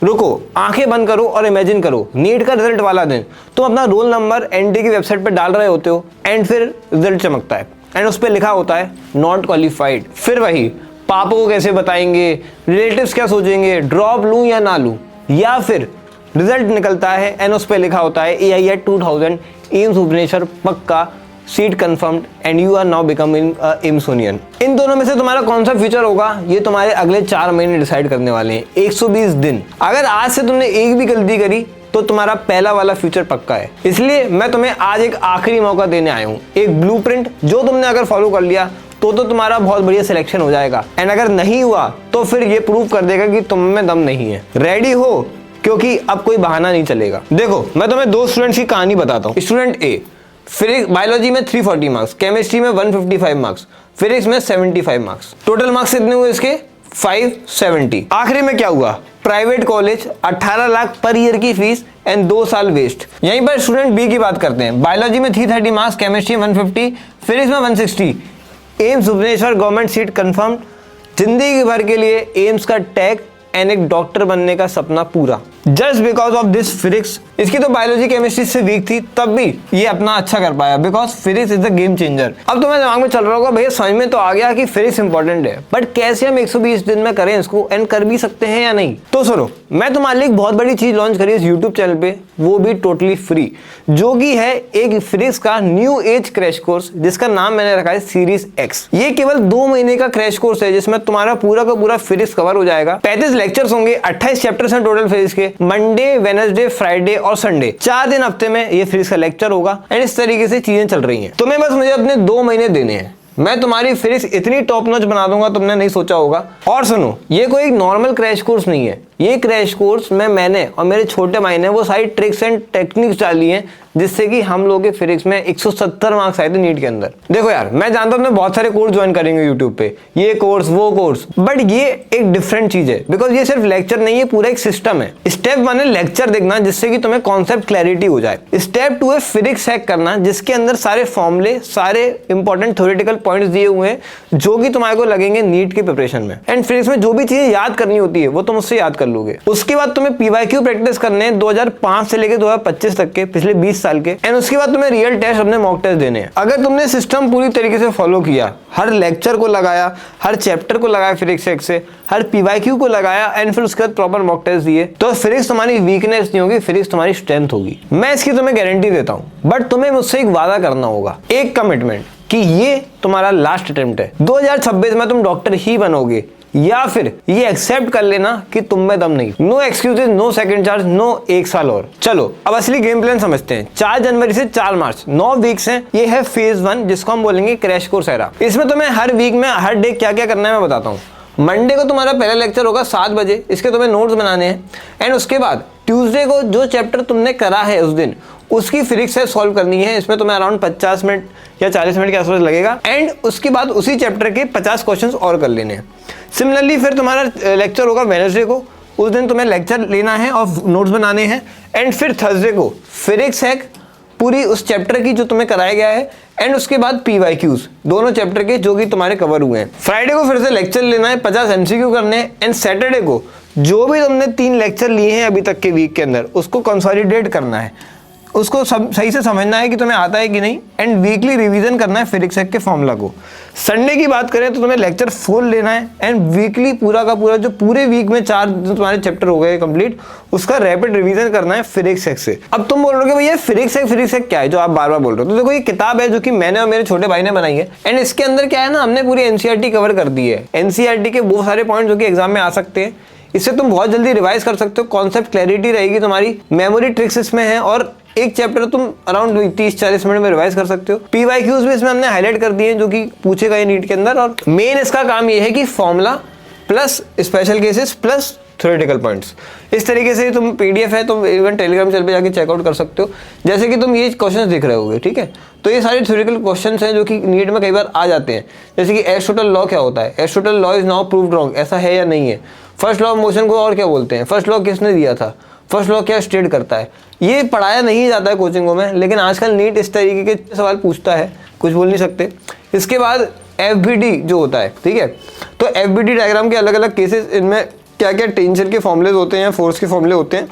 रुको, आंखें बंद करो और इमेजिन करो नीट का रिजल्ट वाला दिन तुम अपना रोल नंबर एनटीए की वेबसाइट पे डाल रहे होते हो एंड फिर रिजल्ट चमकता है एंड उस पर लिखा होता है नॉट क्वालिफाइड। फिर वही पापा को कैसे बताएंगे, रिलेटिव्स क्या सोचेंगे, ड्रॉप लूं या ना लूं, या फिर रिजल्ट निकलता है एंड उस पर लिखा होता है AIET 2000 एम्स भुवनेश्वर पक्का seat confirmed and you are now becoming AIIMSonian. इन दोनों में से तुम्हारा कौन सा फ्यूचर होगा ये तुम्हारे अगले 4 महीने डिसाइड करने वाले हैं, 120 दिन। अगर आज से तुमने एक भी गलती करी तो तुम्हारा पहला वाला फ्यूचर पक्का है। इसलिए मैं तुम्हें आज एक आखिरी मौका देने आया हूँ, एक ब्लूप्रिंट जो तुमने अगर फॉलो कर लिया तो तुम्हारा बहुत बढ़िया सिलेक्शन हो जाएगा एंड अगर नहीं हुआ तो फिर ये प्रूव कर देगा कि तुम में दम नहीं है। रेडी हो? क्योंकि अब कोई बहाना नहीं चलेगा। देखो मैं तुम्हें 2 स्टूडेंट्स की कहानी बताता हूँ। स्टूडेंट ए, फिजिक्स बायोलॉजी में 340 मार्क्स, केमिस्ट्री में 155 मार्क्स, फिजिक्स में 75 मार्क्स। टोटल मार्क्स कितने हुए इसके? 570। आखिरी में क्या हुआ? Private college, 18 lakh per year की फीस एंड 2 साल वेस्ट। यहीं पर स्टूडेंट बी की बात करते हैं। बायोलॉजी में 330 मार्क्स, केमिस्ट्री में 150, फिजिक्स में 160, AIIMS Bhubaneswar government seat confirm, जिंदगी भर के लिए एम्स का टैग एंड एक डॉक्टर बनने का सपना पूरा। Just because of this physics. इसकी तो बायोलॉजी केमिस्ट्री से वीक थी तब भी ये अपना अच्छा कर पाया because physics is the game changer. अब तुम्हें दिमाग में चल रहा होगा भैया समझ में तो आ गया कि फिजिक्स इंपॉर्टेंट है, बट कैसे हम 120 दिन में करें इसको एंड कर भी सकते हैं या नहीं? तो सुनो, मैं तुम्हारे लिए एक बहुत बड़ी चीज लॉन्च करी इस यूट्यूब चैनल पे, वो भी टोटली फ्री, जो कि है एक फिजिक्स का न्यू एज क्रैश कोर्स जिसका नाम मैंने रखा है सीरीज एक्स। ये केवल 2 महीने का क्रैश कोर्स है जिसमें तुम्हारा पूरा का पूरा फिजिक्स कवर हो जाएगा। 35 लेक्चर्स होंगे, 28 चैप्टर्स हैं टोटल फिजिक्स के। मंडे, वेडनेसडे, फ्राइडे और संडे 4 दिन हफ्ते में ये फिजिक्स का लेक्चर होगा एंड इस तरीके से चीजें चल रही हैं। तुम्हें बस मुझे अपने 2 महीने देने हैं, मैं तुम्हारी फिजिक्स इतनी टॉप नॉच बना दूंगा तुमने नहीं सोचा होगा। और सुनो, ये कोई नॉर्मल क्रैश कोर्स नहीं है, ये क्रैश कोर्स में मैंने और मेरे छोटे भाई ने वो सारी ट्रिक्स एंड टेक्निक्स डाली हैं जिससे कि हम लोग के फिजिक्स में 170 मार्क्स आए थे नीट के अंदर। देखो यार, मैं जानता हूं बहुत सारे कोर्स ज्वाइन करेंगे यूट्यूब पे, ये कोर्स वो कोर्स, बट ये एक डिफरेंट चीज है बिकॉज ये सिर्फ लेक्चर नहीं है, पूरा एक सिस्टम है। स्टेप 1 है लेक्चर देखना जिससे कि तुम्हें कॉन्सेप्ट क्लैरिटी हो जाए। स्टेप 2 है फिजिक्स हैक करना जिसके अंदर सारे फॉर्मूले, सारे इंपॉर्टेंट थ्योरेटिकल पॉइंट्स दिए हुए हैं जो कि तुम्हारे को लगेंगे नीट की प्रिपरेशन में। एंड फिजिक्स में जो भी चीजें याद करनी होती है वो तुम उससे याद कर लोगे। उसके बाद तुम्हें PYQ प्रैक्टिस करने हैं 2005 से लेकर 2025 तक के, पिछले 20 साल के। एंड उसके बाद तुम्हें रियल टेस्ट, अपने मॉक टेस्ट देने हैं। अगर तुमने सिस्टम पूरी तरीके से फॉलो किया, हर लेक्चर को लगाया, हर चैप्टर को लगाया फिजिक्स एक्स से, हर PYQ को लगाया एंड फिर उसके बाद प्रॉपर मॉक टेस्ट दिए, तो फिजिक्स तुम्हारी वीकनेस नहीं होगी, फिजिक्स तुम्हारी स्ट्रेंथ होगी। मैं इसकी तुम्हें गारंटी देता हूं, बट तुम्हें मुझसे एक वादा करना होगा, एक कमिटमेंट कि ये तुम्हारा लास्ट अटेम्प्ट है। 2026 में तुम डॉक्टर ही बनोगे या फिर ये एक्सेप्ट कर लेना कि तुम में दम नहीं। No excuses, no second chance, no 1 साल और। चलो अब असली गेम प्लान समझते हैं। 4 जनवरी से 4 मार्च 9 वीक्स हैं। ये है फेज 1 जिसको हम बोलेंगे क्रैश कोर्स एरा। इसमें तुम्हें हर वीक में हर डे क्या क्या करना है मैं बताता हूँ। मंडे को तुम्हारा पहला लेक्चर होगा 7 बजे, इसके तुम्हें नोट्स बनाने हैं। एंड उसके बाद ट्यूसडे को जो चैप्टर तुमने करा है उस दिन उसकी फिजिक्स से सॉल्व करनी है। इसमें तुम्हें अराउंड 50 मिनट या 40 मिनट के आसपास लगेगा। एंड उसके बाद उसी चैप्टर के 50 क्वेश्चंस और कर लेने हैं। सिमिलरली फिर तुम्हारा लेक्चर होगा वेडनेसडे को, उस दिन तुम्हें लेक्चर लेना है और नोट्स बनाने हैं। एंड फिर थर्सडे को फिजिक्स हैक पूरी उस चैप्टर की जो तुम्हें कराया गया है एंड उसके बाद PYQs दोनों चैप्टर के जो कि तुम्हारे कवर हुए हैं। फ्राइडे को फिर से लेक्चर लेना है, 50 MCQ करने हैं। एंड सैटरडे को जो भी तुमने 3 लेक्चर लिए हैं अभी तक के वीक के अंदर उसको कंसोलिडेट करना है, उसको सही से समझना है कि तुम्हें आता है कि नहीं। एंड वीकली रिवीजन करना है फिजिक्स हैक के फॉर्मूला को। संडे की बात करें तो तुम्हें लेक्चर 4 लेना है एंड वीकली पूरा का पूरा जो पूरे वीक में 4 जो तुम्हारे चैप्टर हो गए कंप्लीट उसका रैपिड रिवीजन करना है फिजिक्स हैक से। अब तुम बोल रहे हो भैया फिजिक्स हैक क्या है जो आप बार बार बोल रहे हो? तो देखो ये किताब है जो कि मैंने और मेरे छोटे भाई ने बनाई है। एंड इसके अंदर क्या है ना, हमने पूरी NCERT कवर कर दी है। NCERT के वो सारे पॉइंट जो कि एग्जाम में आ सकते हैं, इससे तुम बहुत जल्दी रिवाइज कर सकते हो। कॉन्सेप्ट क्लैरिटी रहेगी तुम्हारी, मेमोरी ट्रिक्स इसमें है और एक चैप्टर तुम अराउंड 30-40 मिनट में रिवाइज कर सकते हो। PYQs भी इसमें हमने हाईलाइट कर दिए हैं जो कि पूछे गए नीट के अंदर। और मेन इसका काम ये है कि formula plus special cases plus theoretical points, इस तरीके से तुम PDF है तुम इवन टेलीग्राम चैनल पे जाके चेकआउट कर सकते हो। जैसे कि तुम ये क्वेश्चंस दिख रहे होगे, ठीक है, तो ये सारे थ्योरेटिकल क्वेश्चंस हैं जो कि नीट में कई बार आ जाते हैं। जैसे कि एरिस्टोटल लॉ क्या होता है, Aristotle law is now proved wrong, ऐसा है या नहीं है। फर्स्ट लॉ ऑफ मोशन को और क्या बोलते हैं, फर्स्ट लॉ किसने दिया था, फर्स्ट लॉ क्या स्टेट करता है। ये पढ़ाया नहीं जाता है कोचिंगों में, लेकिन आजकल नीट इस तरीके के सवाल पूछता है, कुछ बोल नहीं सकते। इसके बाद FBD जो होता है, ठीक है, तो FBD डायग्राम के अलग अलग केसेस इनमें क्या क्या टेंशन के फॉर्मूले होते हैं या फोर्स के फॉर्मूले होते हैं,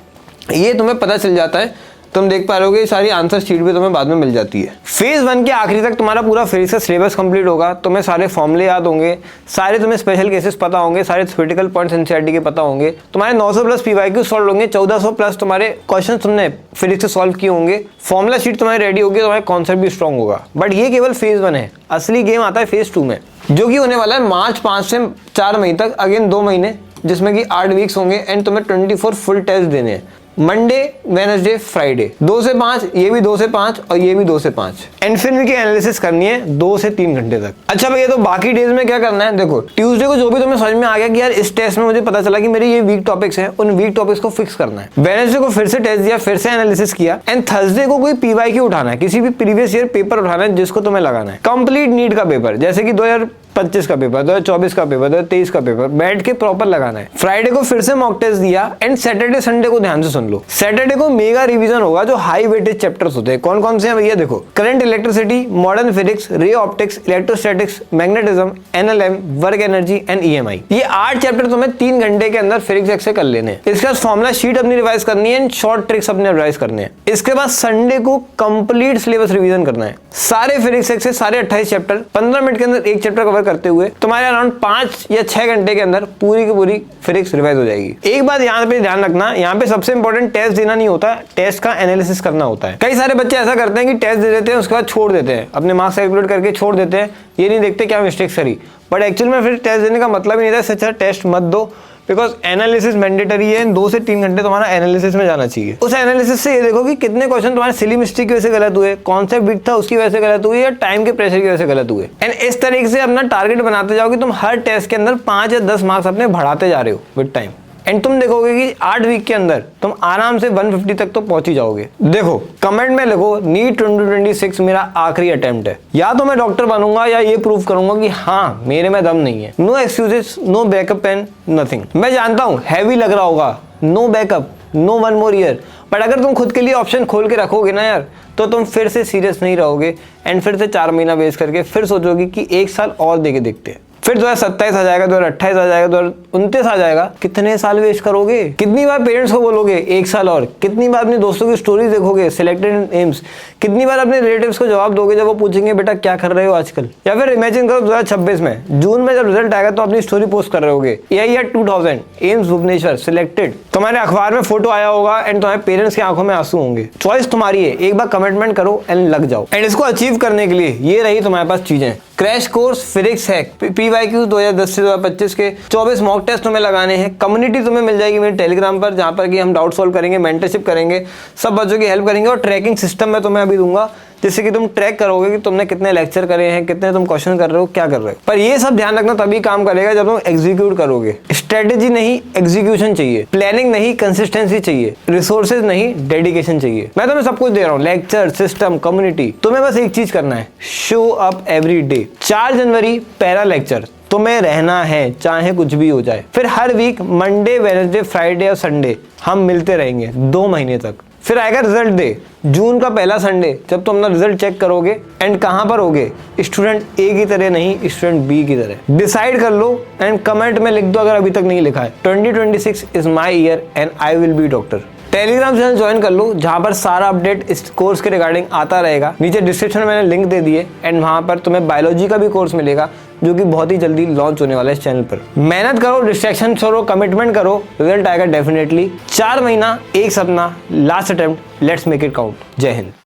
ये तुम्हें पता चल जाता है। तुम देख पा रहे होगे सारी आंसर शीट भी तुम्हें बाद में मिल जाती है। फेज 1 के आखिरी तक तुम्हारा पूरा फिजिक्स का सिलेबस कंप्लीट होगा, तुम्हें सारे फॉर्मूले याद होंगे, सारे तुम्हें स्पेशल केसेस पता होंगे, सारे थ्योरेटिकल पॉइंट्स एनसीईआरटी के पता होंगे, तुम्हारे 900 प्लस पीवाईक्यू सॉल्व होंगे, 1400 प्लस तुम्हारे क्वेश्चन तुमने फिजिक्स से सॉल्व किए होंगे, फॉर्मुला शीट तुम्हारी रेडी होगी, तुम्हारा कॉन्सेप्ट भी स्ट्रॉन्ग होगा। बट ये केवल फेज 1 है, असली गेम आता है फेज 2 में, जो कि होने वाला है मार्च 5 से 4 मई तक, अगेन 2 महीने, जिसमें कि 8 वीक्स होंगे एंड तुम्हें 24 फुल टेस्ट देने हैं, मंडे वेडनेसडे फ्राइडे, 2 से 5, ये भी 2 से 5 और ये भी 2 से 5, एंड फिर इनकी एनालिसिस करनी है 2 से 3 घंटे तक। अच्छा भैया, तो बाकी डेज में क्या करना है? देखो ट्यूसडे को जो भी तुम्हें समझ में आ गया कि यार इस टेस्ट में मुझे पता चला कि मेरे ये वीक टॉपिक्स हैं, उन वीक टॉपिक्स को फिक्स करना है। वेडनेसडे को फिर से टेस्ट दिया, फिर से एनालिसिस किया, एंड थर्सडे को कोई पीवाईक्यू उठाना है, किसी भी प्रीवियस ईयर पेपर उठाना है जिसको तुम्हें लगाना है, कंप्लीट नीट का पेपर, जैसे कि 2025 का पेपर, 2024 का पेपर, 2023 का पेपर, बैठ के प्रॉपर लगाना है। फ्राइडे को फिर से मॉक टेस्ट दिया, एंड सैटरडे संडे को ध्यान से सुन लो, सैटरडे को मेगा रिवीजन होगा जो हाई वेटेज चैप्टर्स होते हैं। कौन कौन से हैं भैया? देखो, current electricity, modern physics, ray optics, electrostatics, magnetism, NLM, work energy and EMI. ये 8 चैप्टर तुम्हें 3 घंटे के अंदर फिजिक्स एक्स से कर लेने हैं। इसके बाद फॉर्मुला शीट अपनी रिवाइज करनी है एंड शॉर्ट ट्रिक्स अपने रिवाइज करने हैं। इसके बाद संडे को कंप्लीट सिलेबस रिवीजन करना है, सारे फिजिक्स एक्स से सारे 28 चैप्टर 15 मिनट के अंदर एक चैप्टर कवर करते हुए तुम्हारे अराउंड 5 या 6 घंटे के अंदर पूरी की पूरी फिजिक्स रिवाइज हो जाएगी। एक बात यहाँ पे ध्यान रखना, यहाँ पे सबसे इंपॉर्टेंट टेस्ट देना नहीं होता, टेस्ट का एनालिसिस करना होता है। कई सारे बच्चे ऐसा करते हैं कि टेस्ट दे देते हैं, उसके बाद छोड़ देते हैं, अपने मार्क्स कैलकुलेट करके छोड़ देते हैं, ये नहीं देखते क्या मिस्टेक्स करी। बट एक्चुअल में फिर टेस्ट देने का मतलब ही नहीं था, अच्छा टेस्ट मत दो, बिकॉज एनालिसिस मैंडेटरी है। 2 से 3 घंटे तुम्हारा एनालिसिस में जाना चाहिए। उस एनालिसिस से ये देखो कि कितने क्वेश्चन तुम्हारे सिली मिस्टेक की वजह से गलत हुए, कॉन्सेप्ट वीक था उसकी वजह से गलत हुए, या टाइम के प्रेशर की वजह से गलत हुए, एंड इस तरीके से अपना टारगेट बनाते जाओ कि तुम हर टेस्ट के अंदर 5 या 10 मार्क्स अपने बढ़ाते जा रहे हो विद टाइम, एंड तुम देखोगे कि 8 वीक के अंदर तुम आराम से 150 तक तो पहुंच ही जाओगे। देखो कमेंट में लिखो नीट 2026 मेरा आखिरी अटेम्प्ट है, या तो मैं डॉक्टर बनूंगा या ये प्रूव करूंगा कि हाँ मेरे में दम नहीं है। No excuses, no backup and nothing. मैं जानता हूं हैवी लग रहा होगा, no backup, no 1 more year, but अगर तुम खुद के लिए ऑप्शन खोल के रखोगे ना यार, तो तुम फिर से सीरियस नहीं रहोगे एंड फिर से 4 महीना वेस्ट करके फिर सोचोगे कि 1 साल और देके देखते हैं। फिर 2027 आ जाएगा, 2028 आ जाएगा, 2029 आ जाएगा, कितने साल वेस्ट करोगे? कितनी बार पेरेंट्स को बोलोगे 1 साल और? कितनी बार अपने दोस्तों की स्टोरीज देखोगे सिलेक्टेड एम्स? कितनी बार अपने रिलेटिव्स को जवाब दोगे जब वो पूछेंगे बेटा क्या कर रहे हो आजकल? या फिर इमेजिन करो 2026 में जून में जब रिजल्ट आएगा तो अपनी स्टोरी पोस्ट कर रहे होगे, AIER 2000 एम्स भुवनेश्वर सिलेक्टेड, तुम्हारे अखबार में फोटो आया होगा एंड तुम्हारे पेरेंट्स की आंखों में आंसू होंगे। चॉइस तुम्हारी है, एक बार कमिटमेंट करो एंड लग जाओ। एंड इसको अचीव करने के लिए ये रही तुम्हारे पास चीजें, crash course physics hack, PYQ 2010 से 2025 के 24 मॉक टेस्ट तुम्हें लगाने हैं। कम्युनिटी तुम्हें मिल जाएगी मेरे टेलीग्राम पर, जहां पर कि हम डाउट सॉल्व करेंगे, मेंटरशिप करेंगे, सब बच्चों की हेल्प करेंगे, और ट्रैकिंग सिस्टम में तुम्हें अभी दूंगा, जिससे कि तुम ट्रैक करोगे कि तुमने कितने लेक्चर करे हैं, कितने तुम क्वेश्चन कर रहे हो, क्या कर रहे हो। पर ये सब ध्यान रखना तभी काम करेगा जब तुम एग्जीक्यूट करोगे। स्ट्रेटेजी नहीं एग्जीक्यूशन चाहिए, प्लानिंग नहीं कंसिस्टेंसी चाहिए, रिसोर्सेज नहीं डेडिकेशन चाहिए। मैं तुम्हें सब कुछ दे रहा हूँ, लेक्चर, सिस्टम, कम्युनिटी, तुम्हें बस एक चीज करना है, शो अप एवरी डे। 4 जनवरी पहला लेक्चर, तुम्हें रहना है चाहे कुछ भी हो जाए। फिर हर वीक मंडे, वेडनेसडे, फ्राइडे और संडे हम मिलते रहेंगे 2 महीने तक। फिर आएगा रिजल्ट डे, जून का पहला संडे, जब तुम अपना रिजल्ट चेक करोगे। एंड कहां पर होगे? स्टूडेंट ए की तरह नहीं, स्टूडेंट बी की तरह। डिसाइड कर लो एंड कमेंट में लिख दो अगर अभी तक नहीं लिखा है, 2026 is my year and I will be doctor. Telegram channel join कर लो, जहां पर सारा अपडेट इस कोर्स के रिगार्डिंग आता रहेगा। नीचे डिस्क्रिप्शन में मैंने लिंक दे दिए, एंड वहां पर तुम्हें बायोलॉजी का भी कोर्स मिलेगा, जो कि बहुत ही जल्दी लॉन्च होने वाला है इस चैनल पर। मेहनत करो, डिस्ट्रैक्शन छोड़ो, कमिटमेंट करो, रिजल्ट आएगा डेफिनेटली। 4 महीना, एक सपना, last attempt, let's make it count. जय हिंद।